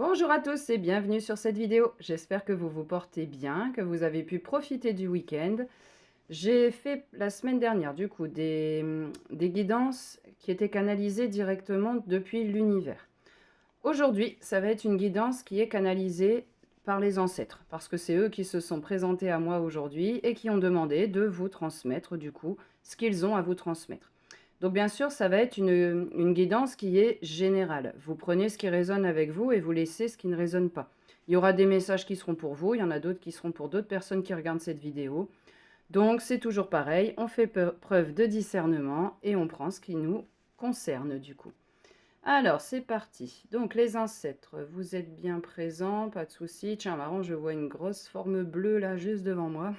Bonjour à tous et bienvenue sur cette vidéo. J'espère que vous vous portez bien, que vous avez pu profiter du week-end. J'ai fait la semaine dernière du coup des guidances qui étaient canalisées directement depuis l'univers. Aujourd'hui, ça va être une guidance qui est canalisée par les ancêtres parce que c'est eux qui se sont présentés à moi aujourd'hui et qui ont demandé de vous transmettre du coup ce qu'ils ont à vous transmettre. Donc bien sûr, ça va être une guidance qui est générale. Vous prenez ce qui résonne avec vous et vous laissez ce qui ne résonne pas. Il y aura des messages qui seront pour vous, il y en a d'autres qui seront pour d'autres personnes qui regardent cette vidéo. Donc c'est toujours pareil, on fait preuve de discernement et on prend ce qui nous concerne du coup. Alors c'est parti. Donc les ancêtres, vous êtes bien présents, pas de souci. Tiens, marrant, je vois une grosse forme bleue là juste devant moi.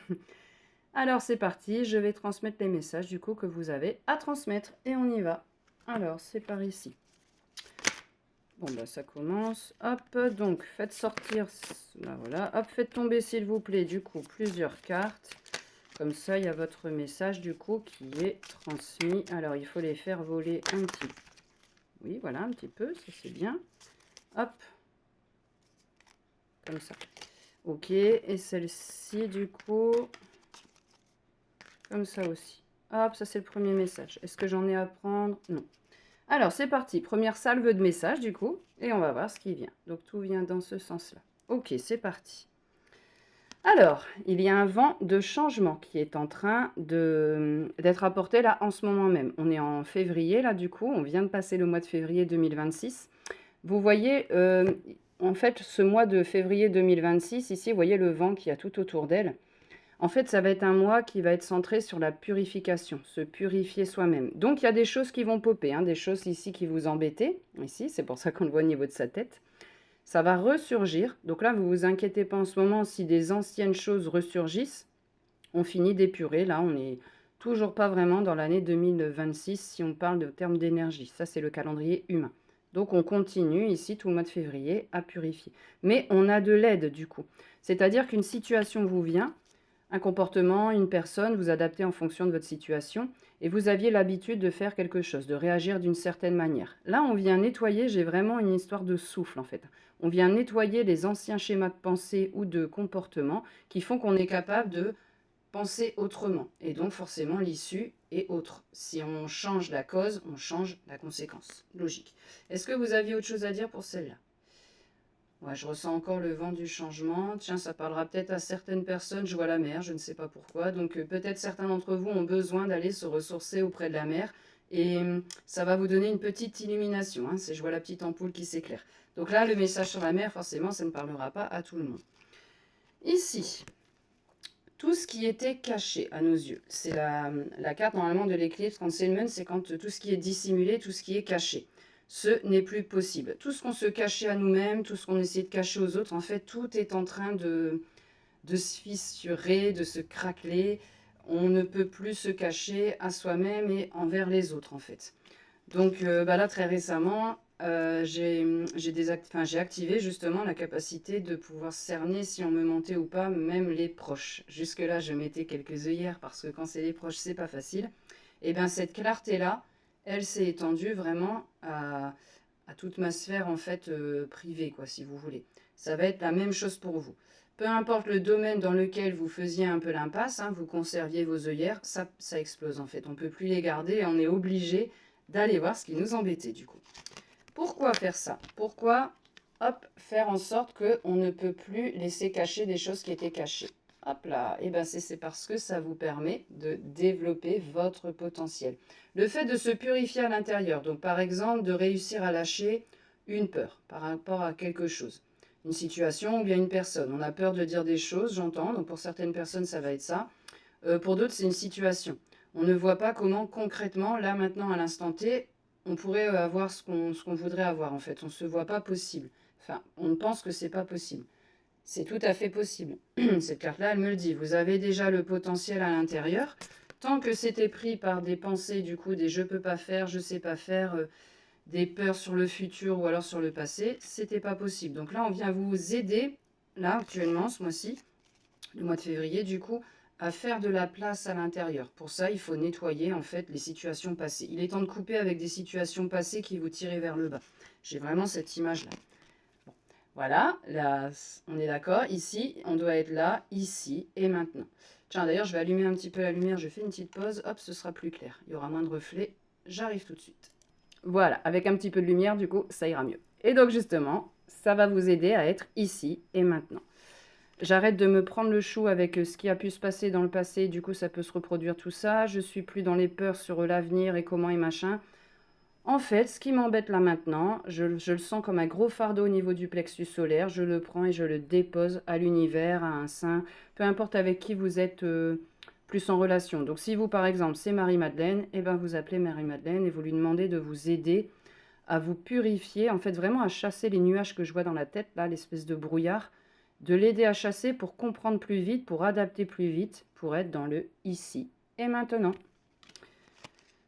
Alors c'est parti, je vais transmettre les messages du coup que vous avez à transmettre et on y va. Alors c'est par ici. Bon bah ça commence, hop, donc faites sortir, bah voilà, hop, faites tomber s'il vous plaît du coup plusieurs cartes. Comme ça il y a votre message du coup qui est transmis. Alors il faut les faire voler un petit peu. Oui voilà un petit peu, ça c'est bien. Hop, comme ça. Ok, et celle-ci du coup, comme ça aussi. Hop, ça c'est le premier message. Est-ce que j'en ai à prendre? Non. Alors c'est parti, première salve de messages du coup, et on va voir ce qui vient. Donc tout vient dans ce sens-là. Ok, c'est parti. Alors, il y a un vent de changement qui est en train d'être apporté là en ce moment même. On est en février là du coup, on vient de passer le mois de février 2026. Vous voyez, en fait, ce mois de février 2026, ici, vous voyez le vent qu'il y a tout autour d'elle. En fait, ça va être un mois qui va être centré sur la purification, se purifier soi-même. Donc, il y a des choses qui vont popper, hein, des choses ici qui vous embêtaient. Ici, c'est pour ça qu'on le voit au niveau de sa tête. Ça va ressurgir. Donc là, vous vous inquiétez pas en ce moment si des anciennes choses ressurgissent. On finit d'épurer. Là, on n'est toujours pas vraiment dans l'année 2026 si on parle de termes d'énergie. Ça, c'est le calendrier humain. Donc, on continue ici tout le mois de février à purifier. Mais on a de l'aide du coup. C'est-à-dire qu'une situation vous vient, un comportement, une personne, vous adaptez en fonction de votre situation et vous aviez l'habitude de faire quelque chose, de réagir d'une certaine manière. Là, on vient nettoyer, j'ai vraiment une histoire de souffle en fait. On vient nettoyer les anciens schémas de pensée ou de comportement qui font qu'on est capable de penser autrement. Et donc forcément, l'issue est autre. Si on change la cause, on change la conséquence. Logique. Est-ce que vous aviez autre chose à dire pour celle-là? Ouais, je ressens encore le vent du changement. Tiens, ça parlera peut-être à certaines personnes. Je vois la mer, je ne sais pas pourquoi. Donc peut-être certains d'entre vous ont besoin d'aller se ressourcer auprès de la mer. Et ça va vous donner une petite illumination. Hein, je vois la petite ampoule qui s'éclaire. Donc là, le message sur la mer, forcément, ça ne parlera pas à tout le monde. Ici, tout ce qui était caché à nos yeux. C'est la carte normalement de l'éclipse concealment, c'est quand tout ce qui est dissimulé, tout ce qui est caché. Ce n'est plus possible. Tout ce qu'on se cachait à nous-mêmes, tout ce qu'on essayait de cacher aux autres, en fait, tout est en train de se fissurer, de se craqueler. On ne peut plus se cacher à soi-même et envers les autres, en fait. Donc là, très récemment, j'ai activé justement la capacité de pouvoir cerner si on me mentait ou pas, même les proches. Jusque-là, je mettais quelques œillères parce que quand c'est les proches, c'est pas facile. Et bien cette clarté-là, elle s'est étendue vraiment à toute ma sphère en fait privée, quoi, si vous voulez. Ça va être la même chose pour vous. Peu importe le domaine dans lequel vous faisiez un peu l'impasse, hein, vous conserviez vos œillères, ça explose en fait. On ne peut plus les garder et on est obligé d'aller voir ce qui nous embêtait du coup. Pourquoi faire ça? Pourquoi, hop, faire en sorte qu'on ne peut plus laisser cacher des choses qui étaient cachées? Hop là, et bien c'est parce que ça vous permet de développer votre potentiel. Le fait de se purifier à l'intérieur, donc par exemple de réussir à lâcher une peur par rapport à quelque chose, une situation ou bien une personne. On a peur de dire des choses, j'entends, donc pour certaines personnes ça va être ça. Pour d'autres c'est une situation. On ne voit pas comment concrètement, là maintenant à l'instant T, on pourrait avoir ce qu'on voudrait avoir en fait. On ne se voit pas possible. Enfin, on pense que c'est pas possible. C'est tout à fait possible. Cette carte-là, elle me le dit. Vous avez déjà le potentiel à l'intérieur. Tant que c'était pris par des pensées, du coup, des je peux pas faire, je sais pas faire, des peurs sur le futur ou alors sur le passé, c'était pas possible. Donc là, on vient vous aider, là, actuellement, ce mois-ci, le mois de février, du coup, à faire de la place à l'intérieur. Pour ça, il faut nettoyer en fait les situations passées. Il est temps de couper avec des situations passées qui vous tirent vers le bas. J'ai vraiment cette image-là. Bon, Voilà, là, on est d'accord. Ici, on doit être là, ici et maintenant. Tiens, d'ailleurs, je vais allumer un petit peu la lumière. Je fais une petite pause. Hop, ce sera plus clair. Il y aura moins de reflets. J'arrive tout de suite. Voilà, avec un petit peu de lumière, du coup, ça ira mieux. Et donc, justement, ça va vous aider à être ici et maintenant. J'arrête de me prendre le chou avec ce qui a pu se passer dans le passé. Du coup, ça peut se reproduire tout ça. Je suis plus dans les peurs sur l'avenir et comment et machin. En fait, ce qui m'embête là maintenant, je le sens comme un gros fardeau au niveau du plexus solaire. Je le prends et je le dépose à l'univers, à un saint, peu importe avec qui vous êtes plus en relation. Donc si vous, par exemple, c'est Marie-Madeleine, eh ben, vous appelez Marie-Madeleine et vous lui demandez de vous aider à vous purifier, en fait vraiment à chasser les nuages que je vois dans la tête, là, l'espèce de brouillard, de l'aider à chasser pour comprendre plus vite, pour adapter plus vite, pour être dans le ici et maintenant.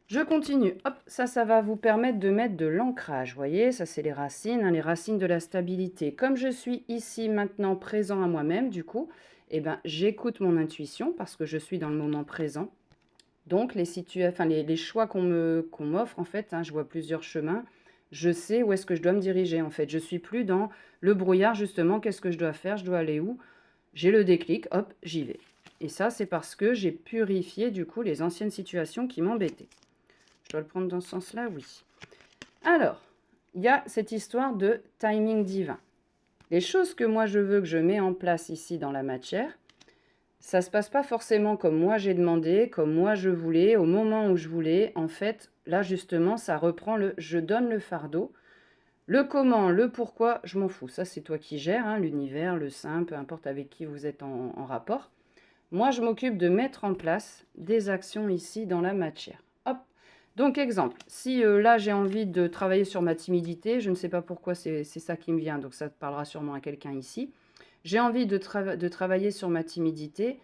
Je continue. Hop, ça va vous permettre de mettre de l'ancrage. Vous voyez, ça c'est les racines, hein, les racines de la stabilité. Comme je suis ici maintenant présent à moi-même, du coup, eh ben, j'écoute mon intuition parce que je suis dans le moment présent. Donc les choix qu'on m'offre, en fait, hein, je vois plusieurs chemins. Je sais où est-ce que je dois me diriger, en fait. Je suis plus dans le brouillard, justement. Qu'est-ce que je dois faire? Je dois aller où? J'ai le déclic, hop, j'y vais. Et ça, c'est parce que j'ai purifié, du coup, les anciennes situations qui m'embêtaient. Je dois le prendre dans ce sens-là, oui. Alors, il y a cette histoire de timing divin. Les choses que moi je veux que je mets en place ici dans la matière, ça ne se passe pas forcément comme moi j'ai demandé, comme moi je voulais, au moment où je voulais. En fait, là justement, ça reprend le je donne le fardeau. Le comment, le pourquoi, je m'en fous. Ça, c'est toi qui gères, hein, l'univers, le saint, peu importe avec qui vous êtes en rapport. Moi, je m'occupe de mettre en place des actions ici dans la matière. Hop. Donc, exemple, si là, j'ai envie de travailler sur ma timidité, je ne sais pas pourquoi c'est ça qui me vient, donc ça parlera sûrement à quelqu'un ici. J'ai envie de travailler sur ma timidité.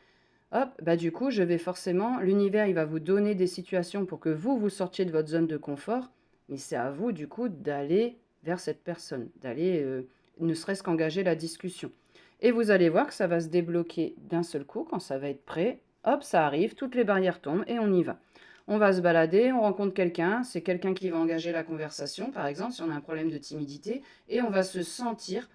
Hop, bah du coup, je vais forcément, l'univers, il va vous donner des situations pour que vous sortiez de votre zone de confort, mais c'est à vous, du coup, d'aller vers cette personne, d'aller ne serait-ce qu'engager la discussion. Et vous allez voir que ça va se débloquer d'un seul coup quand ça va être prêt. Hop, ça arrive, toutes les barrières tombent et on y va. On va se balader, on rencontre quelqu'un, c'est quelqu'un qui va engager la conversation, par exemple, si on a un problème de timidité, et on va se sentir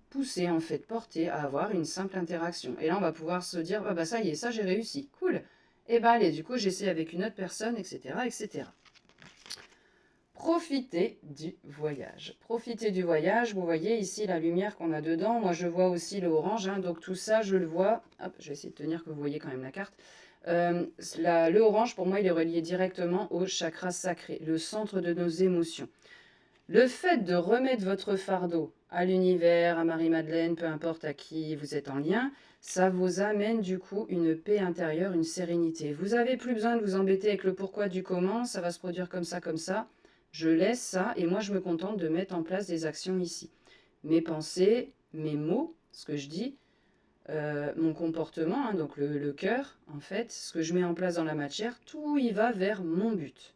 poussé, en fait, porté à avoir une simple interaction. Et là, on va pouvoir se dire, bah ça y est, ça j'ai réussi, cool. Et bah allez, du coup, j'essaie avec une autre personne, etc., etc. Profitez du voyage. Profitez du voyage. Vous voyez ici la lumière qu'on a dedans. Moi, je vois aussi le orange. Hein, donc tout ça, je le vois. Hop, je vais essayer de tenir que vous voyez quand même la carte. Le orange, pour moi, il est relié directement au chakra sacré, le centre de nos émotions. Le fait de remettre votre fardeau à l'univers, à Marie-Madeleine, peu importe à qui vous êtes en lien, ça vous amène du coup une paix intérieure, une sérénité. Vous n'avez plus besoin de vous embêter avec le pourquoi du comment, ça va se produire comme ça, comme ça. Je laisse ça et moi je me contente de mettre en place des actions ici. Mes pensées, mes mots, ce que je dis, mon comportement, hein, donc le cœur, en fait, ce que je mets en place dans la matière, tout y va vers mon but.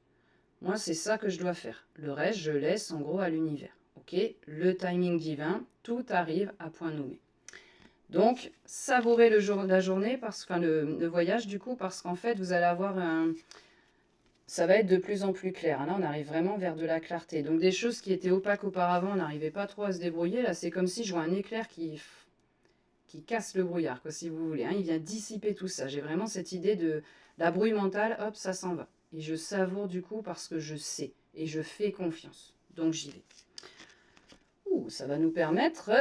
Moi, c'est ça que je dois faire. Le reste, je laisse en gros à l'univers. Ok? Le timing divin, tout arrive à point nommé. Donc, savourez la journée, enfin le voyage du coup, parce qu'en fait, vous allez avoir ça va être de plus en plus clair. Là, on arrive vraiment vers de la clarté. Donc, des choses qui étaient opaques auparavant, on n'arrivait pas trop à se débrouiller. Là, c'est comme si je vois un éclair qui casse le brouillard, quoi, si vous voulez. Hein. Il vient dissiper tout ça. J'ai vraiment cette idée de la brouille mentale, hop, ça s'en va. Et je savoure du coup parce que je sais et je fais confiance. Donc j'y vais. Ouh, ça va nous permettre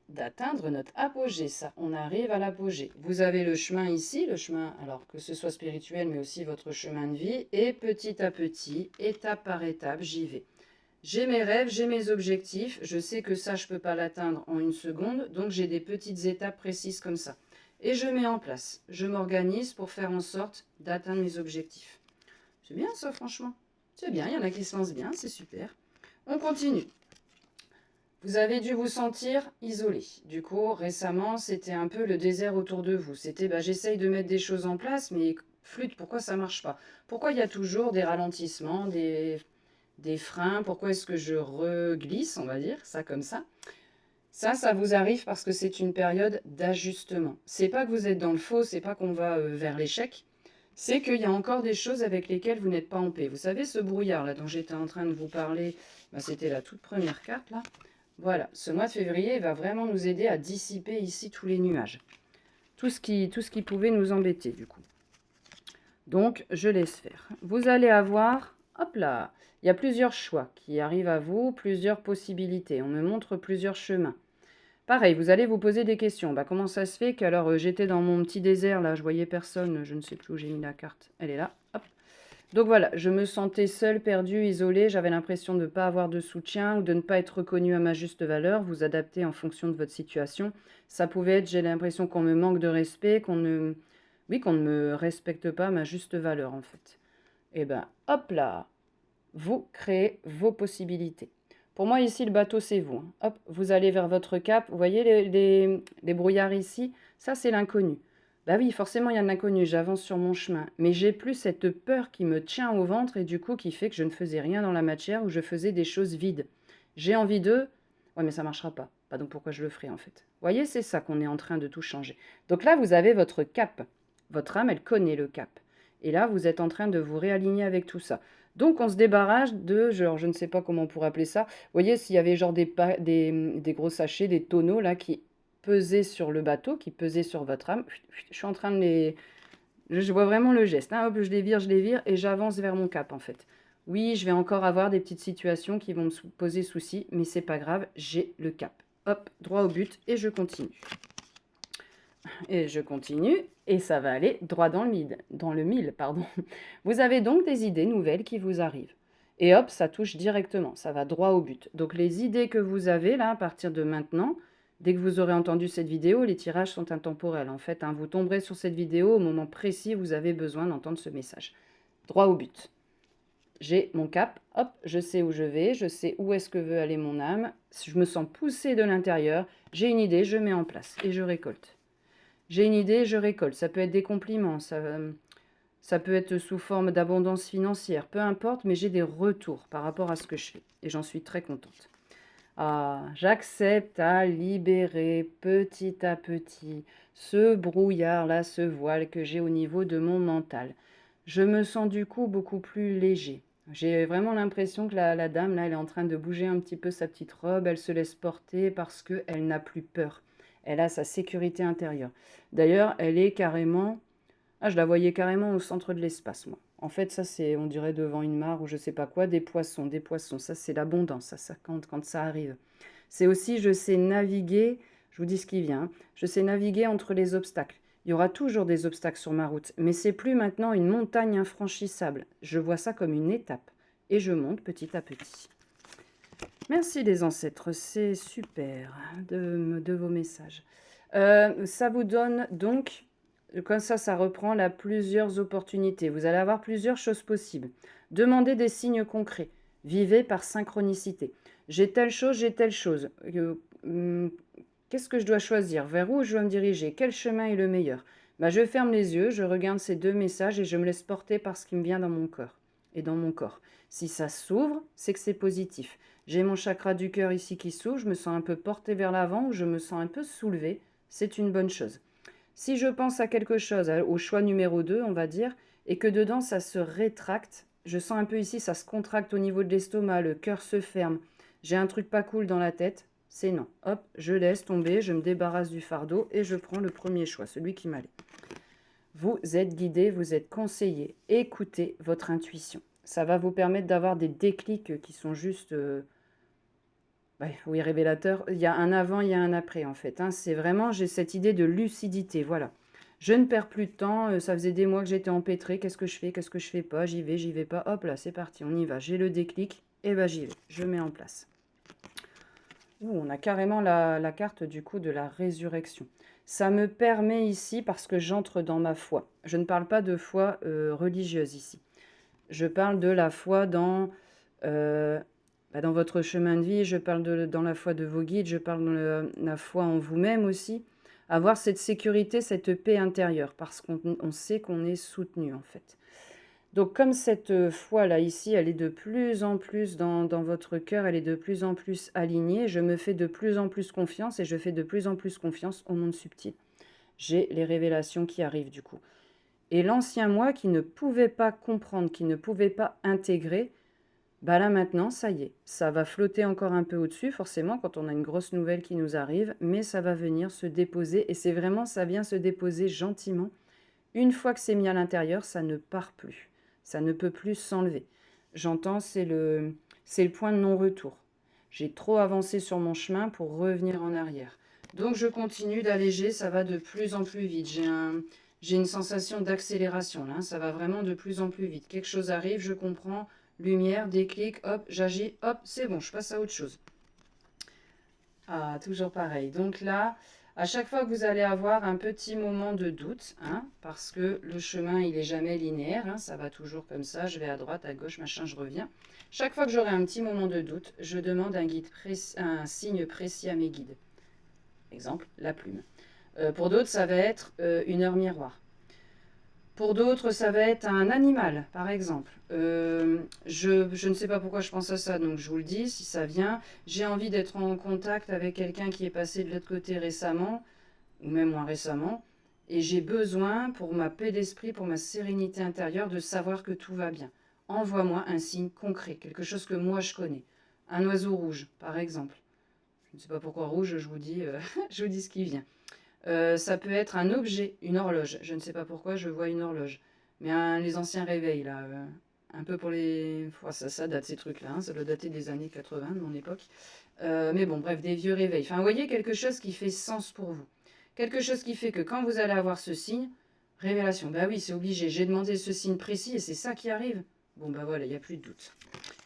d'atteindre notre apogée. Ça, on arrive à l'apogée. Vous avez le chemin ici, le chemin, alors que ce soit spirituel, mais aussi votre chemin de vie. Et petit à petit, étape par étape, j'y vais. J'ai mes rêves, j'ai mes objectifs. Je sais que ça, je ne peux pas l'atteindre en une seconde. Donc j'ai des petites étapes précises comme ça. Et je mets en place. Je m'organise pour faire en sorte d'atteindre mes objectifs. C'est bien ça, franchement. C'est bien, il y en a qui se lancent bien, c'est super. On continue. Vous avez dû vous sentir isolé. Du coup, récemment, c'était un peu le désert autour de vous. C'était, j'essaye de mettre des choses en place, mais flûte, pourquoi ça marche pas? Pourquoi il y a toujours des ralentissements, des freins? Pourquoi est-ce que je reglisse, on va dire, ça comme ça? Ça vous arrive parce que c'est une période d'ajustement. C'est pas que vous êtes dans le faux, c'est pas qu'on va vers l'échec. C'est qu'il y a encore des choses avec lesquelles vous n'êtes pas en paix. Vous savez, ce brouillard là dont j'étais en train de vous parler, c'était la toute première carte là. Voilà, ce mois de février va vraiment nous aider à dissiper ici tous les nuages. Tout ce qui pouvait nous embêter du coup. Donc, je laisse faire. Vous allez avoir, hop là, il y a plusieurs choix qui arrivent à vous, plusieurs possibilités. On me montre plusieurs chemins. Pareil, vous allez vous poser des questions. Bah, comment ça se fait qu'alors j'étais dans mon petit désert, là, je voyais personne, je ne sais plus où j'ai mis la carte. Elle est là, hop. Donc voilà, je me sentais seule, perdue, isolée. J'avais l'impression de ne pas avoir de soutien ou de ne pas être reconnue à ma juste valeur. Vous adaptez en fonction de votre situation. Ça pouvait être, j'ai l'impression qu'on me manque de respect, oui, qu'on ne me respecte pas à ma juste valeur en fait. Et ben, hop là, vous créez vos possibilités. Pour moi, ici, le bateau, c'est vous, hein. Hop, vous allez vers votre cap. Vous voyez les brouillards ici? Ça, c'est l'inconnu. Bah oui, forcément, il y a de l'inconnu. J'avance sur mon chemin. Mais j'ai plus cette peur qui me tient au ventre et du coup, qui fait que je ne faisais rien dans la matière ou je faisais des choses vides. J'ai envie d'eux. Ouais, mais ça ne marchera pas. Pas donc pourquoi je le ferais, en fait. Vous voyez, c'est ça qu'on est en train de tout changer. Donc là, vous avez votre cap. Votre âme, elle connaît le cap. Et là, vous êtes en train de vous réaligner avec tout ça. Donc, on se débarrasse de, genre, je ne sais pas comment on pourrait appeler ça. Vous voyez, s'il y avait genre des gros sachets, des tonneaux là qui pesaient sur le bateau, qui pesaient sur votre âme, je suis en train de les. Je vois vraiment le geste, hein. Hop, je les vire et j'avance vers mon cap en fait. Oui, je vais encore avoir des petites situations qui vont me poser souci, mais c'est pas grave, j'ai le cap. Hop, droit au but et je continue. Et je continue, et ça va aller droit dans le mille, pardon. Vous avez donc des idées nouvelles qui vous arrivent. Et hop, ça touche directement, ça va droit au but. Donc les idées que vous avez là, à partir de maintenant, dès que vous aurez entendu cette vidéo, les tirages sont intemporels en fait, hein. Vous tomberez sur cette vidéo au moment précis où vous avez besoin d'entendre ce message. Droit au but. J'ai mon cap, hop, je sais où je vais, je sais où est-ce que veut aller mon âme, je me sens poussée de l'intérieur, j'ai une idée, je mets en place et je récolte. J'ai une idée, je récolte. Ça peut être des compliments, ça peut être sous forme d'abondance financière, peu importe, mais j'ai des retours par rapport à ce que je fais. Et j'en suis très contente. Ah, j'accepte à libérer petit à petit ce brouillard-là, ce voile que j'ai au niveau de mon mental. Je me sens du coup beaucoup plus léger. J'ai vraiment l'impression que la dame, là, elle est en train de bouger un petit peu sa petite robe, elle se laisse porter parce qu'elle n'a plus peur. Elle a sa sécurité intérieure. D'ailleurs, elle est carrément... Ah, je la voyais carrément au centre de l'espace, moi. En fait, ça, c'est, on dirait devant une mare ou je sais pas quoi, des poissons, des poissons. Ça, c'est l'abondance, ça quand ça arrive. C'est aussi, je sais naviguer, je vous dis ce qui vient, hein, je sais naviguer entre les obstacles. Il y aura toujours des obstacles sur ma route, mais c'est plus maintenant une montagne infranchissable. Je vois ça comme une étape et je monte petit à petit. Merci les ancêtres, c'est super de vos messages. Ça vous donne donc, comme ça reprend là plusieurs opportunités. Vous allez avoir plusieurs choses possibles. Demandez des signes concrets. Vivez par synchronicité. J'ai telle chose, j'ai telle chose. Hum, Qu'est-ce que je dois choisir? Vers où je dois me diriger? Quel chemin est le meilleur? Bah, je ferme les yeux, je regarde ces deux messages et je me laisse porter par ce qui me vient dans mon cœur et dans mon corps. Si ça s'ouvre, c'est que c'est positif. J'ai mon chakra du cœur ici qui s'ouvre, je me sens un peu portée vers l'avant ou je me sens un peu soulevée. C'est une bonne chose. Si je pense à quelque chose, au choix numéro 2, on va dire, et que dedans ça se rétracte, je sens un peu ici, ça se contracte au niveau de l'estomac, le cœur se ferme, j'ai un truc pas cool dans la tête, c'est non. Hop, je laisse tomber, je me débarrasse du fardeau et je prends le premier choix, celui qui m'allait. Vous êtes guidé, vous êtes conseillé. Écoutez votre intuition. Ça va vous permettre d'avoir des déclics qui sont juste, oui, révélateurs. Il y a un avant, il y a un après, en fait, hein. C'est vraiment, j'ai cette idée de lucidité, voilà. Je ne perds plus de temps, ça faisait des mois que j'étais empêtrée. Qu'est-ce que je fais, qu'est-ce que je fais pas? J'y vais pas. Hop là, c'est parti, on y va. J'ai le déclic, et ben j'y vais. Je mets en place. Ouh, on a carrément la carte du coup de la résurrection. Ça me permet ici, parce que j'entre dans ma foi. Je ne parle pas de foi religieuse ici. Je parle de la foi dans votre chemin de vie, je parle dans la foi de vos guides, je parle dans la foi en vous-même aussi. Avoir cette sécurité, cette paix intérieure, parce qu'on sait qu'on est soutenu en fait. Donc comme cette foi-là ici, elle est de plus en plus dans votre cœur, elle est de plus en plus alignée, je me fais de plus en plus confiance et je fais de plus en plus confiance au monde subtil. J'ai les révélations qui arrivent du coup. Et l'ancien moi qui ne pouvait pas comprendre, qui ne pouvait pas intégrer, Bah là maintenant, ça y est, ça va flotter encore un peu au-dessus, forcément, quand on a une grosse nouvelle qui nous arrive, mais ça va venir se déposer, et c'est vraiment, ça vient se déposer gentiment. Une fois que c'est mis à l'intérieur, ça ne part plus. Ça ne peut plus s'enlever. J'entends, c'est le point de non-retour. J'ai trop avancé sur mon chemin pour revenir en arrière. Donc je continue d'alléger, ça va de plus en plus vite. J'ai une sensation d'accélération là, hein. Ça va vraiment de plus en plus vite. Quelque chose arrive, je comprends, lumière, déclic, hop, j'agis, hop, c'est bon, je passe à autre chose. Ah, toujours pareil. Donc là, à chaque fois que vous allez avoir un petit moment de doute, hein, parce que le chemin, il est jamais linéaire, hein, ça va toujours comme ça, je vais à droite, à gauche, machin, je reviens. Chaque fois que j'aurai un petit moment de doute, je demande un signe précis à mes guides. Exemple, la plume. Pour d'autres, ça va être une heure miroir. Pour d'autres, ça va être un animal, par exemple. Je ne sais pas pourquoi je pense à ça, donc je vous le dis, si ça vient. J'ai envie d'être en contact avec quelqu'un qui est passé de l'autre côté récemment, ou même moins récemment, et j'ai besoin, pour ma paix d'esprit, pour ma sérénité intérieure, de savoir que tout va bien. Envoie-moi un signe concret, quelque chose que moi je connais. Un oiseau rouge, par exemple. Je ne sais pas pourquoi rouge, je vous dis, je vous dis ce qui vient. Ça peut être un objet, une horloge. Je ne sais pas pourquoi je vois une horloge. Mais les anciens réveils, là, un peu pour les... Oh, ça date ces trucs-là, hein, ça doit dater des années 80, de mon époque. Mais bon, bref, des vieux réveils. Enfin, vous voyez, quelque chose qui fait sens pour vous. Quelque chose qui fait que quand vous allez avoir ce signe, révélation, bah oui, c'est obligé, j'ai demandé ce signe précis et c'est ça qui arrive. Bon, bah voilà, il n'y a plus de doute.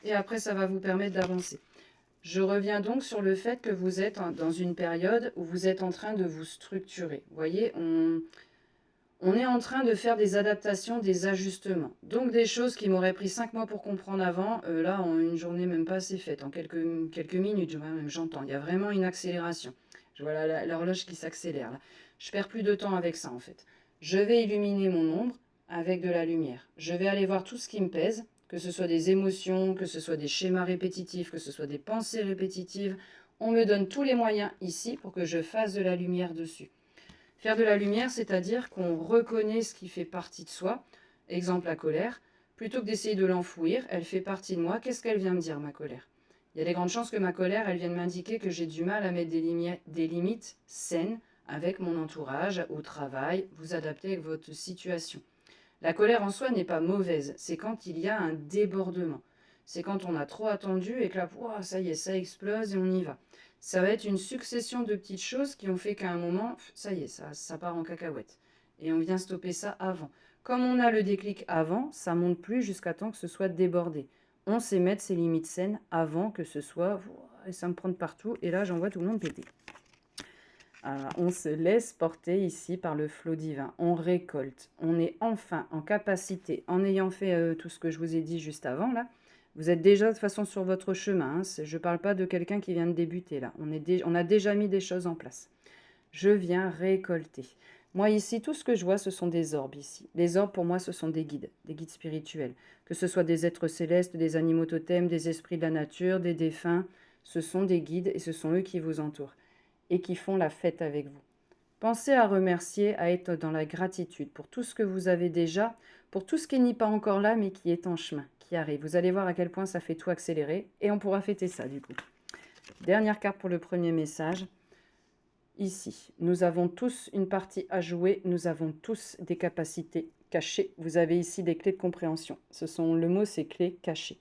Et après, ça va vous permettre d'avancer. Je reviens donc sur le fait que vous êtes dans une période où vous êtes en train de vous structurer. Vous voyez, on est en train de faire des adaptations, des ajustements. Donc des choses qui m'auraient pris 5 mois pour comprendre avant, là, en une journée même pas, c'est fait. En quelques minutes, même j'entends. Il y a vraiment une accélération. Je vois l'horloge qui s'accélère là. Je perds plus de temps avec ça en fait. Je vais illuminer mon ombre avec de la lumière. Je vais aller voir tout ce qui me pèse, que ce soit des émotions, que ce soit des schémas répétitifs, que ce soit des pensées répétitives. On me donne tous les moyens ici pour que je fasse de la lumière dessus. Faire de la lumière, c'est-à-dire qu'on reconnaît ce qui fait partie de soi. Exemple, la colère. Plutôt que d'essayer de l'enfouir, elle fait partie de moi. Qu'est-ce qu'elle vient me dire, ma colère? Il y a des grandes chances que ma colère, elle vienne m'indiquer que j'ai du mal à mettre des limites saines avec mon entourage, au travail, vous adapter avec votre situation. La colère en soi n'est pas mauvaise, c'est quand il y a un débordement. C'est quand on a trop attendu et que là, ouah, ça y est, ça explose et on y va. Ça va être une succession de petites choses qui ont fait qu'à un moment, ça y est, ça part en cacahuète. Et on vient stopper ça avant. Comme on a le déclic avant, ça monte plus jusqu'à temps que ce soit débordé. On sait mettre ses limites saines avant que ce soit, ouah, et ça me prend de partout. Et là, j'en vois tout le monde péter. On se laisse porter ici par le flot divin. On récolte. On est enfin en capacité, en ayant fait tout ce que je vous ai dit juste avant, là, vous êtes déjà de toute façon sur votre chemin, hein. Je ne parle pas de quelqu'un qui vient de débuter, là. On a déjà mis des choses en place. Je viens récolter. Moi, ici, tout ce que je vois, ce sont des orbes ici. Les orbes, pour moi, ce sont des guides spirituels. Que ce soit des êtres célestes, des animaux totems, des esprits de la nature, des défunts, ce sont des guides et ce sont eux qui vous entourent et qui font la fête avec vous. Pensez à remercier, à être dans la gratitude pour tout ce que vous avez déjà, pour tout ce qui n'est pas encore là, mais qui est en chemin, qui arrive. Vous allez voir à quel point ça fait tout accélérer, et on pourra fêter ça du coup. Dernière carte pour le premier message. Ici, nous avons tous une partie à jouer, nous avons tous des capacités cachées. Vous avez ici des clés de compréhension. Le mot, c'est clés cachées.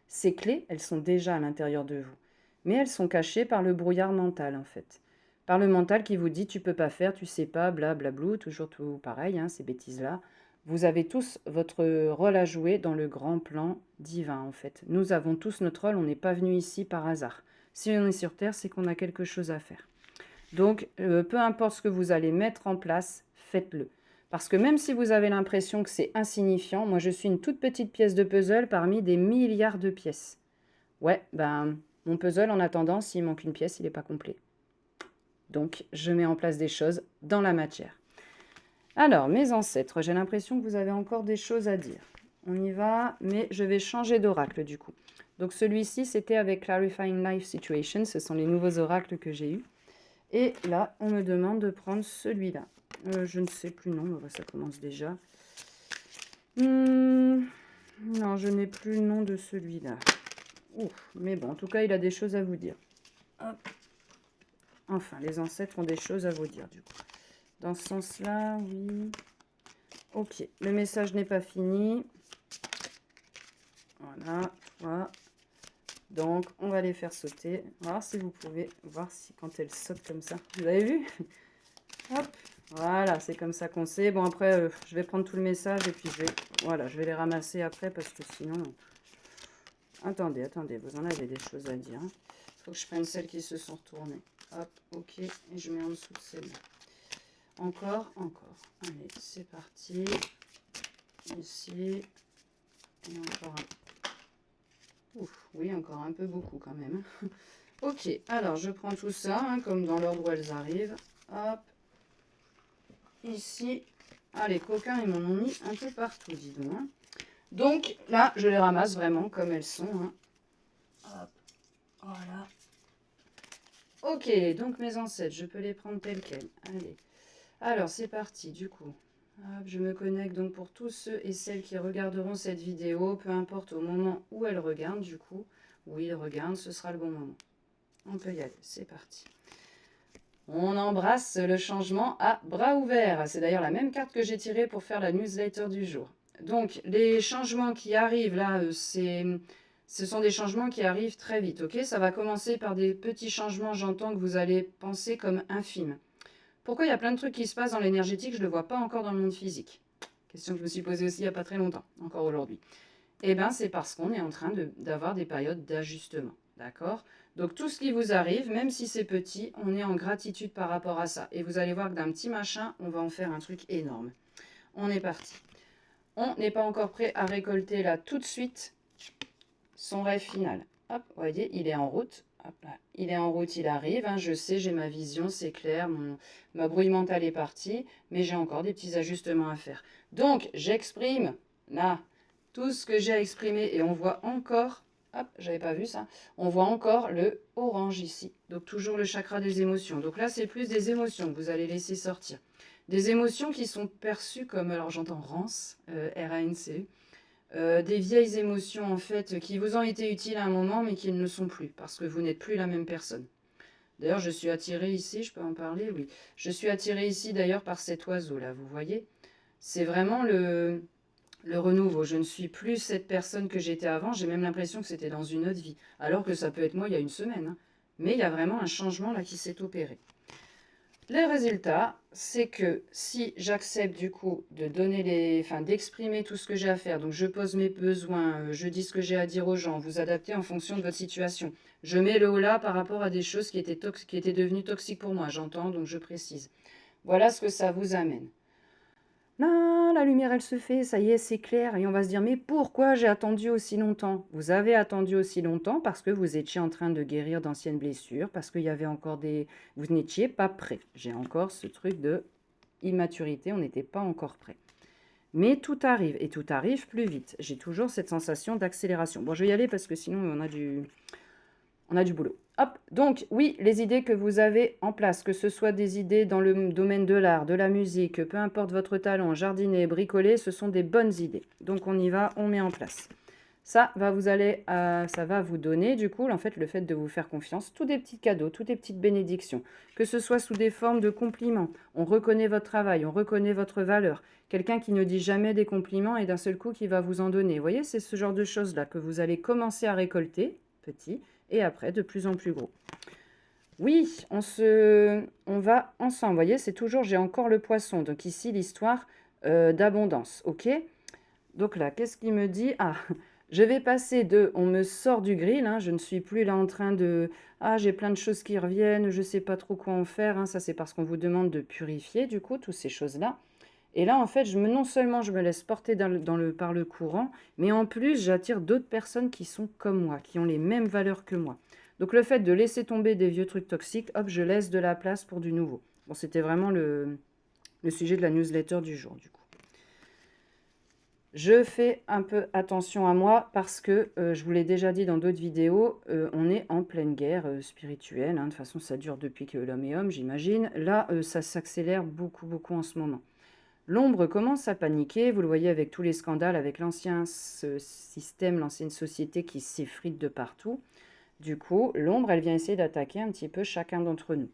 Ces clés, elles sont déjà à l'intérieur de vous, mais elles sont cachées par le brouillard mental en fait. Par le mental qui vous dit tu peux pas faire, tu sais pas, blablablou, toujours tout pareil, hein, ces bêtises-là. Vous avez tous votre rôle à jouer dans le grand plan divin en fait. Nous avons tous notre rôle, on n'est pas venu ici par hasard. Si on est sur Terre, c'est qu'on a quelque chose à faire. Donc, peu importe ce que vous allez mettre en place, faites-le. Parce que même si vous avez l'impression que c'est insignifiant, moi je suis une toute petite pièce de puzzle parmi des milliards de pièces. Ouais, ben, mon puzzle en attendant, s'il manque une pièce, il n'est pas complet. Donc, je mets en place des choses dans la matière. Alors, mes ancêtres, j'ai l'impression que vous avez encore des choses à dire. On y va, mais je vais changer d'oracle du coup. Donc celui-ci, c'était avec Clarifying Life Situation. Ce sont les nouveaux oracles que j'ai eus. Et là, on me demande de prendre celui-là. Je ne sais plus, non, ça commence déjà. Non, je n'ai plus le nom de celui-là. Ouf, mais bon, en tout cas, il a des choses à vous dire. Hop. Enfin, les ancêtres ont des choses à vous dire, du coup. Dans ce sens-là, oui. Ok, le message n'est pas fini. Voilà, 3. Donc, on va les faire sauter. Voir si vous pouvez voir si quand elles sautent comme ça. Vous avez vu? Hop, voilà, c'est comme ça qu'on sait. Bon, après, je vais prendre tout le message et puis voilà, je vais les ramasser après parce que sinon... Attendez, vous en avez des choses à dire. Il faut que je prenne celles qui se sont retournées. Hop, ok, et je mets en dessous de celle-là. Encore. Allez, c'est parti. Ici. Et encore un. Ouf, oui, encore un peu beaucoup quand même. Ok, alors je prends tout ça, hein, comme dans l'ordre où elles arrivent. Hop. Ici. Ah, les coquins, ils m'en ont mis un peu partout, dis donc. Hein. Donc, là, je les ramasse vraiment comme elles sont. Hein. Hop. Voilà. Ok, donc mes ancêtres, je peux les prendre telles quelles. Allez. Alors, c'est parti, du coup. Hop, je me connecte donc pour tous ceux et celles qui regarderont cette vidéo, peu importe au moment où elles regardent, du coup, où ils regardent, ce sera le bon moment. On peut y aller, c'est parti. On embrasse le changement à bras ouverts. C'est d'ailleurs la même carte que j'ai tirée pour faire la newsletter du jour. Donc, les changements qui arrivent là, ce sont des changements qui arrivent très vite, ok? Ça va commencer par des petits changements, j'entends que vous allez penser comme infimes. Pourquoi il y a plein de trucs qui se passent dans l'énergétique, je ne le vois pas encore dans le monde physique? Question que je me suis posée aussi il n'y a pas très longtemps, encore aujourd'hui. Eh bien, c'est parce qu'on est en train d'avoir des périodes d'ajustement, d'accord? Donc, tout ce qui vous arrive, même si c'est petit, on est en gratitude par rapport à ça. Et vous allez voir que d'un petit machin, on va en faire un truc énorme. On est parti. On n'est pas encore prêt à récolter là tout de suite son rêve final. Hop, vous voyez, il est en route. Hop là. Il est en route, il arrive. Hein, je sais, j'ai ma vision, c'est clair. Ma brouille mentale est partie. Mais j'ai encore des petits ajustements à faire. Donc, j'exprime là tout ce que j'ai à exprimer. Et on voit encore, hop, j'avais pas vu ça. On voit encore le orange ici. Donc, toujours le chakra des émotions. Donc là, c'est plus des émotions que vous allez laisser sortir. Des émotions qui sont perçues comme, alors j'entends rance, R-A-N-C-E. Des vieilles émotions en fait qui vous ont été utiles à un moment mais qui ne le sont plus parce que vous n'êtes plus la même personne. D'ailleurs, je suis attirée ici, je peux en parler, oui. Je suis attirée ici d'ailleurs par cet oiseau là, vous voyez. C'est vraiment le renouveau. Je ne suis plus cette personne que j'étais avant, j'ai même l'impression que c'était dans une autre vie. Alors que ça peut être moi il y a une semaine. Hein. Mais il y a vraiment un changement là qui s'est opéré. Les résultats, c'est que si j'accepte du coup de donner d'exprimer tout ce que j'ai à faire, donc je pose mes besoins, je dis ce que j'ai à dire aux gens, vous adaptez en fonction de votre situation. Je mets le haut là par rapport à des choses qui étaient devenues toxiques pour moi, j'entends, donc je précise. Voilà ce que ça vous amène. Là, la lumière, elle se fait, ça y est, c'est clair. Et on va se dire, mais pourquoi j'ai attendu aussi longtemps? Vous avez attendu aussi longtemps parce que vous étiez en train de guérir d'anciennes blessures, parce qu'il y avait encore des... Vous n'étiez pas prêt. J'ai encore ce truc de immaturité, on n'était pas encore prêt. Mais tout arrive, et tout arrive plus vite. J'ai toujours cette sensation d'accélération. Bon, je vais y aller parce que sinon, on a du boulot. Hop, donc oui, les idées que vous avez en place, que ce soit des idées dans le domaine de l'art, de la musique, peu importe votre talent, jardiner, bricoler, ce sont des bonnes idées. Donc on y va, on met en place. Ça va vous donner du coup en fait le fait de vous faire confiance, tous des petits cadeaux, toutes des petites bénédictions, que ce soit sous des formes de compliments. On reconnaît votre travail, on reconnaît votre valeur. Quelqu'un qui ne dit jamais des compliments et d'un seul coup qui va vous en donner. Vous voyez, c'est ce genre de choses là que vous allez commencer à récolter, petit, et après de plus en plus gros. Oui, on va ensemble. Vous voyez, c'est toujours, j'ai encore le poisson. Donc ici, l'histoire d'abondance. OK? Donc là, qu'est-ce qu'il me dit? Ah, je vais passer on me sort du grill. Hein, je ne suis plus là en train de... Ah, j'ai plein de choses qui reviennent. Je ne sais pas trop quoi en faire. Hein, ça, c'est parce qu'on vous demande de purifier, du coup, toutes ces choses-là. Et là, en fait, non seulement je me laisse porter par le courant, mais en plus, j'attire d'autres personnes qui sont comme moi, qui ont les mêmes valeurs que moi. Donc le fait de laisser tomber des vieux trucs toxiques, hop, je laisse de la place pour du nouveau. Bon, c'était vraiment le sujet de la newsletter du jour, du coup. Je fais un peu attention à moi parce que, je vous l'ai déjà dit dans d'autres vidéos, on est en pleine guerre spirituelle. Hein. De toute façon, ça dure depuis que l'homme est homme, j'imagine. Là, ça s'accélère beaucoup, beaucoup en ce moment. L'ombre commence à paniquer, vous le voyez avec tous les scandales, avec l'ancien système, l'ancienne société qui s'effrite de partout. Du coup, l'ombre, elle vient essayer d'attaquer un petit peu chacun d'entre nous.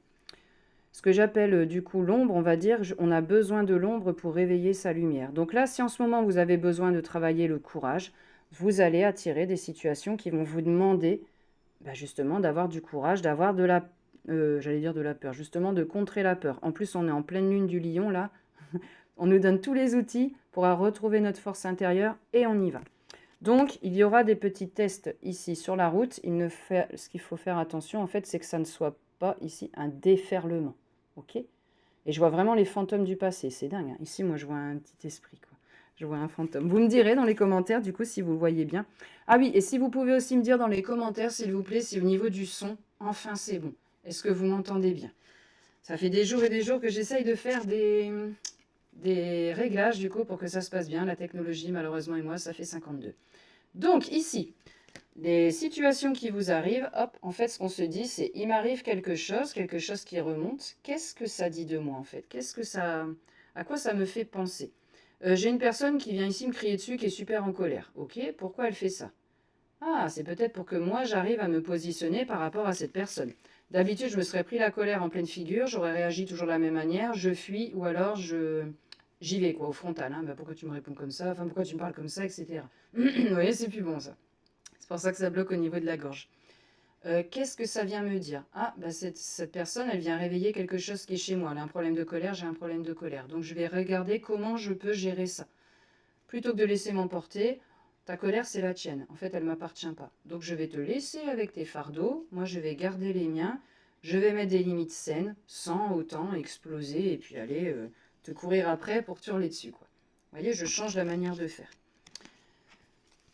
Ce que j'appelle du coup l'ombre, on va dire, on a besoin de l'ombre pour réveiller sa lumière. Donc là, si en ce moment vous avez besoin de travailler le courage, vous allez attirer des situations qui vont vous demander justement d'avoir du courage, d'avoir de la, j'allais dire de la peur, justement de contrer la peur. En plus, on est en pleine lune du lion là, on nous donne tous les outils pour retrouver notre force intérieure et on y va. Donc, il y aura des petits tests ici sur la route. Ce qu'il faut faire attention, en fait, c'est que ça ne soit pas ici un déferlement. OK? Et je vois vraiment les fantômes du passé. C'est dingue, hein. Ici, moi, je vois un petit esprit, quoi. Je vois un fantôme. Vous me direz dans les commentaires, du coup, si vous le voyez bien. Ah oui, et si vous pouvez aussi me dire dans les commentaires, s'il vous plaît, si au niveau du son, enfin, c'est bon. Est-ce que vous m'entendez bien? Ça fait des jours et des jours que j'essaye de faire des réglages, du coup, pour que ça se passe bien. La technologie, malheureusement, et moi, ça fait 52. Donc, ici, les situations qui vous arrivent, hop, en fait, ce qu'on se dit, c'est il m'arrive quelque chose qui remonte. Qu'est-ce que ça dit de moi, en fait? À quoi ça me fait penser? J'ai une personne qui vient ici me crier dessus, qui est super en colère. Ok, pourquoi elle fait ça? Ah, c'est peut-être pour que moi, j'arrive à me positionner par rapport à cette personne. D'habitude, je me serais pris la colère en pleine figure, j'aurais réagi toujours de la même manière, je fuis, ou alors j'y vais, quoi, au frontal. Hein. Pourquoi tu me réponds comme ça? Enfin, pourquoi tu me parles comme ça, etc. Vous voyez, c'est plus bon, ça. C'est pour ça que ça bloque au niveau de la gorge. Qu'est-ce que ça vient me dire? Ah, cette personne, elle vient réveiller quelque chose qui est chez moi. Elle a un problème de colère, j'ai un problème de colère. Donc je vais regarder comment je peux gérer ça. Plutôt que de laisser m'emporter, ta colère, c'est la tienne. En fait, elle ne m'appartient pas. Donc je vais te laisser avec tes fardeaux. Moi, je vais garder les miens. Je vais mettre des limites saines, sans autant exploser et puis aller te courir après pour te hurler dessus, quoi. Vous voyez, je change la manière de faire.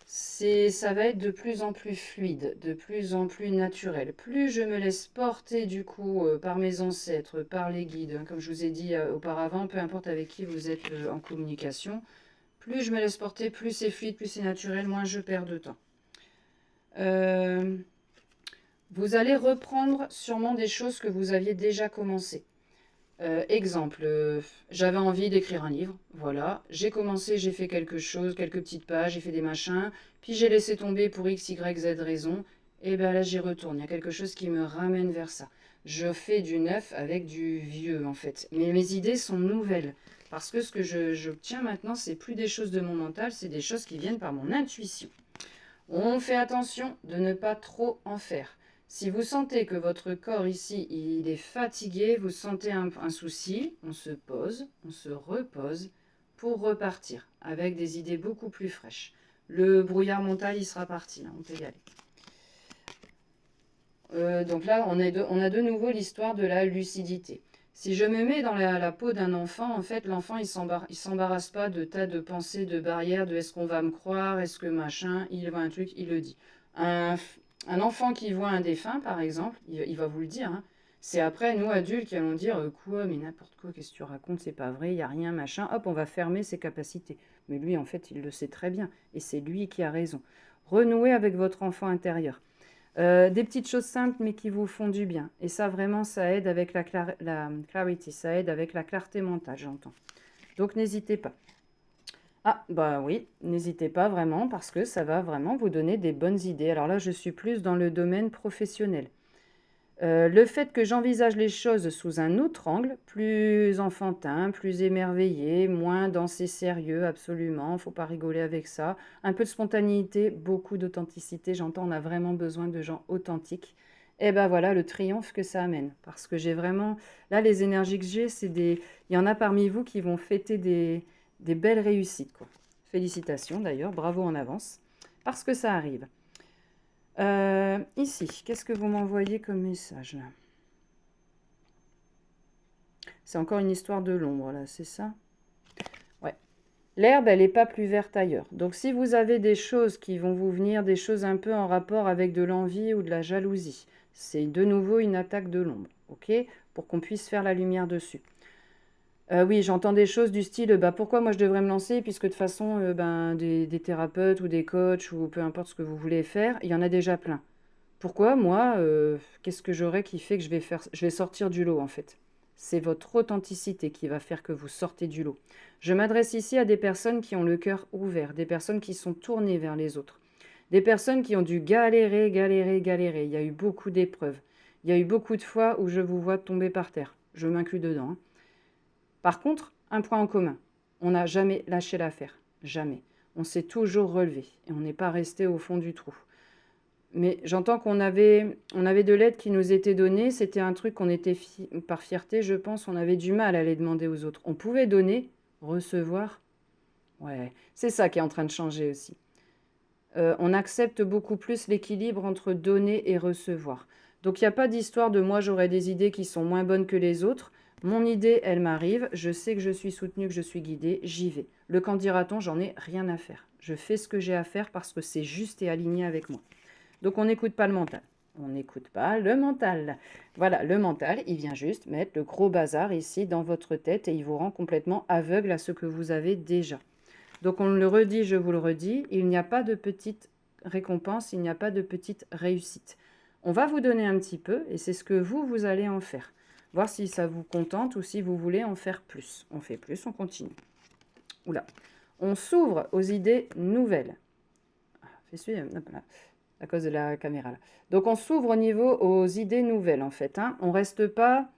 Ça va être de plus en plus fluide, de plus en plus naturel. Plus je me laisse porter du coup par mes ancêtres, par les guides, hein, comme je vous ai dit auparavant, peu importe avec qui vous êtes en communication, plus je me laisse porter, plus c'est fluide, plus c'est naturel, moins je perds de temps. Vous allez reprendre sûrement des choses que vous aviez déjà commencé. Exemple, j'avais envie d'écrire un livre, voilà. J'ai commencé, j'ai fait quelque chose, quelques petites pages, j'ai fait des machins, puis j'ai laissé tomber pour X, Y, Z raison, et bien là j'y retourne. Il y a quelque chose qui me ramène vers ça. Je fais du neuf avec du vieux en fait. Mais mes idées sont nouvelles. Parce que ce que j'obtiens maintenant, c'est plus des choses de mon mental, c'est des choses qui viennent par mon intuition. On fait attention de ne pas trop en faire. Si vous sentez que votre corps ici, il est fatigué, vous sentez un souci, on se pose, on se repose pour repartir avec des idées beaucoup plus fraîches. Le brouillard mental, il sera parti, là, on peut y aller. Donc là, on a de nouveau l'histoire de la lucidité. Si je me mets dans la peau d'un enfant, en fait, l'enfant, il s'embarrasse pas de tas de pensées, de barrières, de est-ce qu'on va me croire, est-ce que machin, il voit un truc, il le dit. Un enfant qui voit un défunt, par exemple, il va vous le dire, hein. C'est après, nous, adultes, qui allons dire quoi, mais n'importe quoi, qu'est-ce que tu racontes, c'est pas vrai, il n'y a rien, machin. Hop, on va fermer ses capacités. Mais lui, en fait, il le sait très bien. Et c'est lui qui a raison. Renouez avec votre enfant intérieur. Des petites choses simples mais qui vous font du bien. Et ça, vraiment, ça aide avec la clarity, ça aide avec la clarté mentale, j'entends. Donc, n'hésitez pas. Ah, bah oui, n'hésitez pas vraiment parce que ça va vraiment vous donner des bonnes idées. Alors là, je suis plus dans le domaine professionnel. Le fait que j'envisage les choses sous un autre angle, plus enfantin, plus émerveillé, moins dans ses sérieux, absolument, faut pas rigoler avec ça. Un peu de spontanéité, beaucoup d'authenticité, j'entends, on a vraiment besoin de gens authentiques. Et ben voilà le triomphe que ça amène. Parce que j'ai vraiment, là les énergies que j'ai, il y en a parmi vous qui vont fêter des belles réussites, quoi. Félicitations d'ailleurs, bravo en avance, parce que ça arrive. Ici, qu'est-ce que vous m'envoyez comme message là? C'est encore une histoire de l'ombre là, c'est ça? Ouais. L'herbe, elle n'est pas plus verte ailleurs. Donc si vous avez des choses qui vont vous venir, des choses un peu en rapport avec de l'envie ou de la jalousie, c'est de nouveau une attaque de l'ombre, ok? Pour qu'on puisse faire la lumière dessus. Oui, j'entends des choses du style, pourquoi moi je devrais me lancer puisque de toute façon, des thérapeutes ou des coachs ou peu importe ce que vous voulez faire, il y en a déjà plein. Pourquoi moi, qu'est-ce que j'aurais qui fait que je vais sortir du lot en fait? C'est votre authenticité qui va faire que vous sortez du lot. Je m'adresse ici à des personnes qui ont le cœur ouvert, des personnes qui sont tournées vers les autres, des personnes qui ont dû galérer, galérer, galérer. Il y a eu beaucoup d'épreuves. Il y a eu beaucoup de fois où je vous vois tomber par terre. Je m'inclus dedans, hein. Par contre, un point en commun. On n'a jamais lâché l'affaire. Jamais. On s'est toujours relevé et on n'est pas resté au fond du trou. Mais j'entends on avait de l'aide qui nous était donnée. C'était un truc qu'on était par fierté, je pense. On avait du mal à aller demander aux autres. On pouvait donner, recevoir. Ouais, c'est ça qui est en train de changer aussi. On accepte beaucoup plus l'équilibre entre donner et recevoir. Donc il n'y a pas d'histoire de moi j'aurais des idées qui sont moins bonnes que les autres. Mon idée, elle m'arrive, je sais que je suis soutenue, que je suis guidée, j'y vais. Le quand dira-t-on, j'en ai rien à faire. Je fais ce que j'ai à faire parce que c'est juste et aligné avec moi. Donc on n'écoute pas le mental. On n'écoute pas le mental. Voilà, le mental, il vient juste mettre le gros bazar ici dans votre tête et il vous rend complètement aveugle à ce que vous avez déjà. Donc on le redit, je vous le redis, il n'y a pas de petite récompense, il n'y a pas de petite réussite. On va vous donner un petit peu et c'est ce que vous allez en faire. Voir si ça vous contente ou si vous voulez en faire plus. On fait plus, on continue. Oula. On s'ouvre aux idées nouvelles. Fais suivre, à cause de la caméra là. Donc on s'ouvre au niveau aux idées nouvelles en fait, hein. On ne reste pas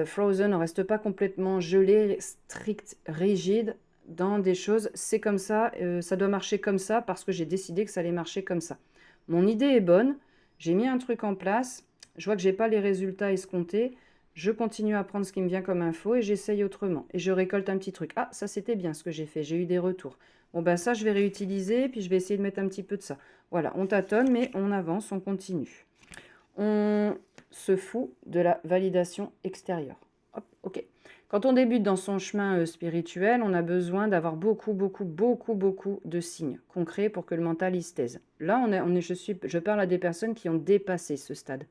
frozen, on ne reste pas complètement gelé, strict, rigide dans des choses. C'est comme ça, ça doit marcher comme ça parce que j'ai décidé que ça allait marcher comme ça. Mon idée est bonne, j'ai mis un truc en place, je vois que j'ai pas les résultats escomptés, je continue à prendre ce qui me vient comme info et j'essaye autrement. Et je récolte un petit truc. Ah, ça c'était bien ce que j'ai fait, j'ai eu des retours. Bon ben ça je vais réutiliser, puis je vais essayer de mettre un petit peu de ça. Voilà, on tâtonne, mais on avance, on continue. On se fout de la validation extérieure. Hop, ok. Quand on débute dans son chemin spirituel, on a besoin d'avoir beaucoup, beaucoup, beaucoup, beaucoup de signes concrets pour que le mental y se taise. Là, je parle à des personnes qui ont dépassé ce stade.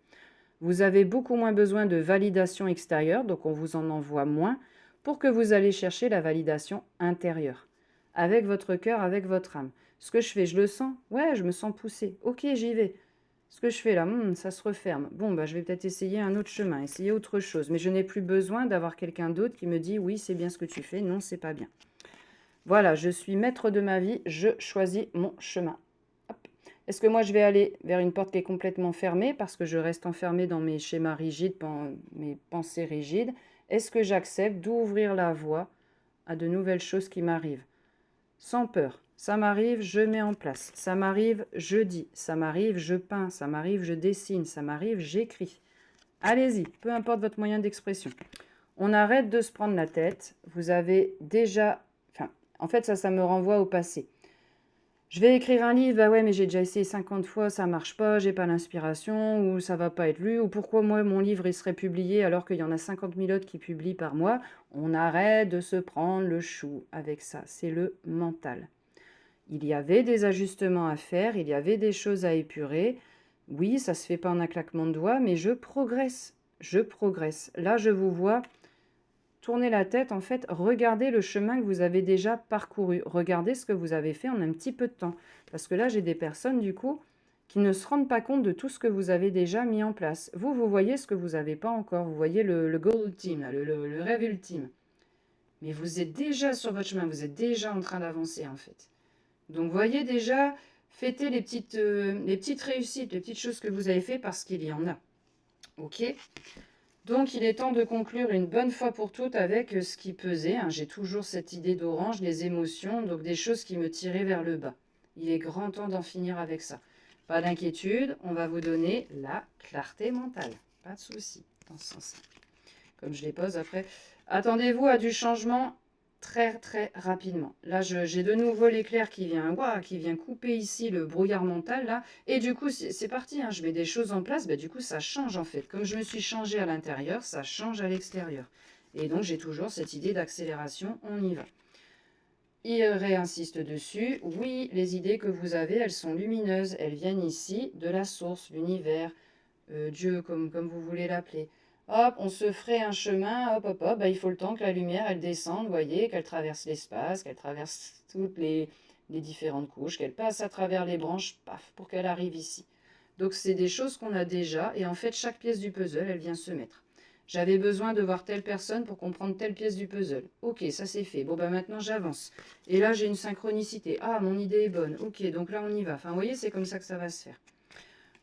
Vous avez beaucoup moins besoin de validation extérieure, donc on vous en envoie moins, pour que vous allez chercher la validation intérieure, avec votre cœur, avec votre âme. Ce que je fais, je le sens. Ouais, je me sens poussé. Ok, j'y vais. Ce que je fais là, ça se referme. Bon, bah, je vais peut-être essayer un autre chemin, essayer autre chose. Mais je n'ai plus besoin d'avoir quelqu'un d'autre qui me dit oui, c'est bien ce que tu fais, non, c'est pas bien. Voilà, je suis maître de ma vie, je choisis mon chemin. Hop. Est-ce que moi je vais aller vers une porte qui est complètement fermée parce que je reste enfermée dans mes schémas rigides, mes pensées rigides? Est-ce que j'accepte d'ouvrir la voie à de nouvelles choses qui m'arrivent? Sans peur. Ça m'arrive, je mets en place. Ça m'arrive, je dis. Ça m'arrive, je peins. Ça m'arrive, je dessine. Ça m'arrive, j'écris. Allez-y, peu importe votre moyen d'expression. On arrête de se prendre la tête. Vous avez déjà... Enfin, en fait, ça me renvoie au passé. Je vais écrire un livre, bah ouais, mais j'ai déjà essayé 50 fois, ça marche pas, j'ai pas l'inspiration, ou ça va pas être lu, ou pourquoi moi, mon livre, il serait publié alors qu'il y en a 50 000 autres qui publient par mois. On arrête de se prendre le chou avec ça. C'est le mental. Il y avait des ajustements à faire, il y avait des choses à épurer. Oui, ça se fait pas en un claquement de doigts, mais je progresse. Je progresse. Là, je vous vois tourner la tête, en fait, regardez le chemin que vous avez déjà parcouru. Regardez ce que vous avez fait en un petit peu de temps. Parce que là, j'ai des personnes, du coup, qui ne se rendent pas compte de tout ce que vous avez déjà mis en place. Vous voyez ce que vous n'avez pas encore. Vous voyez le goal ultime, le rêve ultime. Mais vous êtes déjà sur votre chemin, vous êtes déjà en train d'avancer, en fait. Donc, voyez déjà, fêtez les petites réussites, les petites choses que vous avez fait parce qu'il y en a. Ok ? Donc, il est temps de conclure une bonne fois pour toutes avec ce qui pesait, hein. J'ai toujours cette idée d'orange, les émotions, donc des choses qui me tiraient vers le bas. Il est grand temps d'en finir avec ça. Pas d'inquiétude, on va vous donner la clarté mentale. Pas de souci dans ce sens-là. Comme je les pose après. Attendez-vous à du changement très très rapidement. Là, j'ai de nouveau l'éclair qui vient couper ici le brouillard mental là. Et du coup, c'est parti, hein, je mets des choses en place. Bah, du coup, ça change en fait. Comme je me suis changé à l'intérieur, ça change à l'extérieur. Et donc, j'ai toujours cette idée d'accélération. On y va. Il réinsiste dessus. Oui, les idées que vous avez, elles sont lumineuses. Elles viennent ici de la source, l'univers, Dieu, comme vous voulez l'appeler. Hop, on se ferait un chemin, hop, hop, hop, bah, il faut le temps que la lumière, elle descende, vous voyez, qu'elle traverse l'espace, qu'elle traverse toutes les différentes couches, qu'elle passe à travers les branches, paf, pour qu'elle arrive ici. Donc, c'est des choses qu'on a déjà, et en fait, chaque pièce du puzzle, elle vient se mettre. J'avais besoin de voir telle personne pour comprendre telle pièce du puzzle. Ok, ça c'est fait. Bon, bah maintenant j'avance. Et là, j'ai une synchronicité. Ah, mon idée est bonne. Ok, donc là, on y va. Enfin, vous voyez, c'est comme ça que ça va se faire.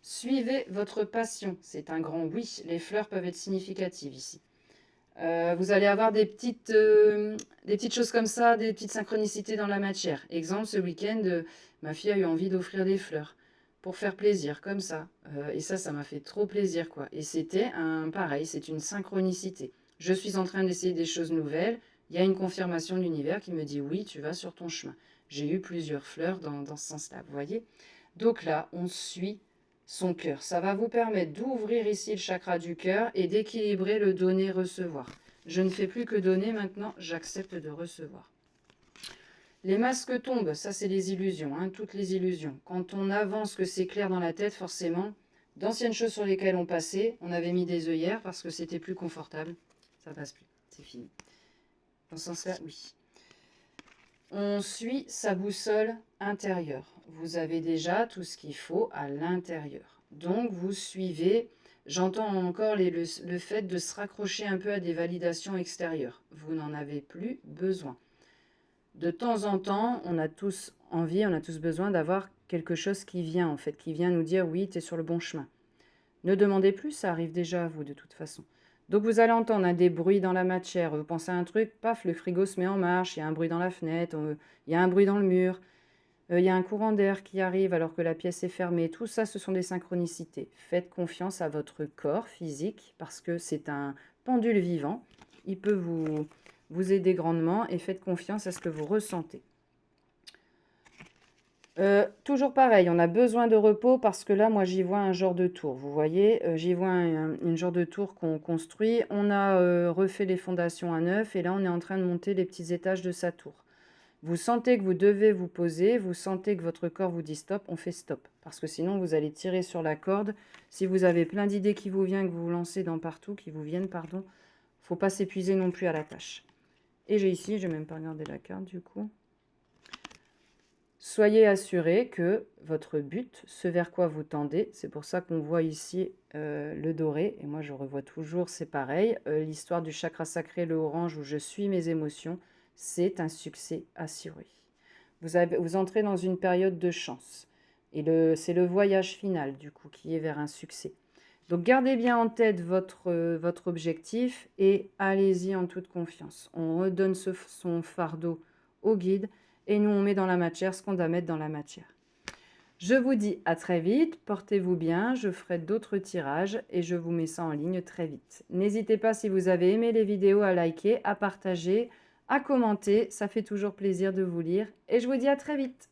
Suivez votre passion. C'est un grand oui. Les fleurs peuvent être significatives ici. Vous allez avoir des petites choses comme ça, des petites synchronicités dans la matière. Exemple, ce week-end, ma fille a eu envie d'offrir des fleurs pour faire plaisir, comme ça. Et ça m'a fait trop plaisir, quoi. Et c'était pareil, c'est une synchronicité. Je suis en train d'essayer des choses nouvelles. Il y a une confirmation de l'univers qui me dit oui, tu vas sur ton chemin. J'ai eu plusieurs fleurs dans ce sens-là, vous voyez. Donc là, on suit son cœur. Ça va vous permettre d'ouvrir ici le chakra du cœur et d'équilibrer le donner-recevoir. Je ne fais plus que donner maintenant, j'accepte de recevoir. Les masques tombent, ça c'est les illusions, hein, toutes les illusions. Quand on avance, que c'est clair dans la tête, forcément, d'anciennes choses sur lesquelles on passait, on avait mis des œillères parce que c'était plus confortable. Ça passe plus, c'est fini. Dans ce sens-là, oui. On suit sa boussole intérieure. Vous avez déjà tout ce qu'il faut à l'intérieur. Donc, vous suivez, j'entends encore le fait de se raccrocher un peu à des validations extérieures. Vous n'en avez plus besoin. De temps en temps, on a tous envie, on a tous besoin d'avoir quelque chose qui vient, en fait, qui vient nous dire « oui, tu es sur le bon chemin ». Ne demandez plus, ça arrive déjà à vous de toute façon. Donc vous allez entendre des bruits dans la matière, vous pensez à un truc, paf, le frigo se met en marche, il y a un bruit dans la fenêtre, il y a un bruit dans le mur, il y a un courant d'air qui arrive alors que la pièce est fermée. Tout ça, ce sont des synchronicités. Faites confiance à votre corps physique parce que c'est un pendule vivant. Il peut vous aider grandement et faites confiance à ce que vous ressentez. Toujours pareil, on a besoin de repos parce que là, moi, j'y vois un genre de tour. Vous voyez, j'y vois une genre de tour qu'on construit. On a refait les fondations à neuf et là, on est en train de monter les petits étages de sa tour. Vous sentez que vous devez vous poser, vous sentez que votre corps vous dit stop, on fait stop. Parce que sinon, vous allez tirer sur la corde. Si vous avez plein d'idées qui vous viennent, que vous vous lancez dans partout, qui vous viennent, pardon, faut pas s'épuiser non plus à la tâche. Et j'ai ici, je n'ai même pas regardé la carte du coup. Soyez assurés que votre but, ce vers quoi vous tendez, c'est pour ça qu'on voit ici le doré, et moi je revois toujours, c'est pareil, l'histoire du chakra sacré, le orange, où je suis mes émotions, c'est un succès assuré. Vous entrez dans une période de chance, et c'est le voyage final du coup qui est vers un succès. Donc gardez bien en tête votre objectif et allez-y en toute confiance. On redonne son fardeau au guide, et nous, on met dans la matière ce qu'on doit mettre dans la matière. Je vous dis à très vite, portez-vous bien, je ferai d'autres tirages et je vous mets ça en ligne très vite. N'hésitez pas, si vous avez aimé les vidéos, à liker, à partager, à commenter, ça fait toujours plaisir de vous lire et je vous dis à très vite.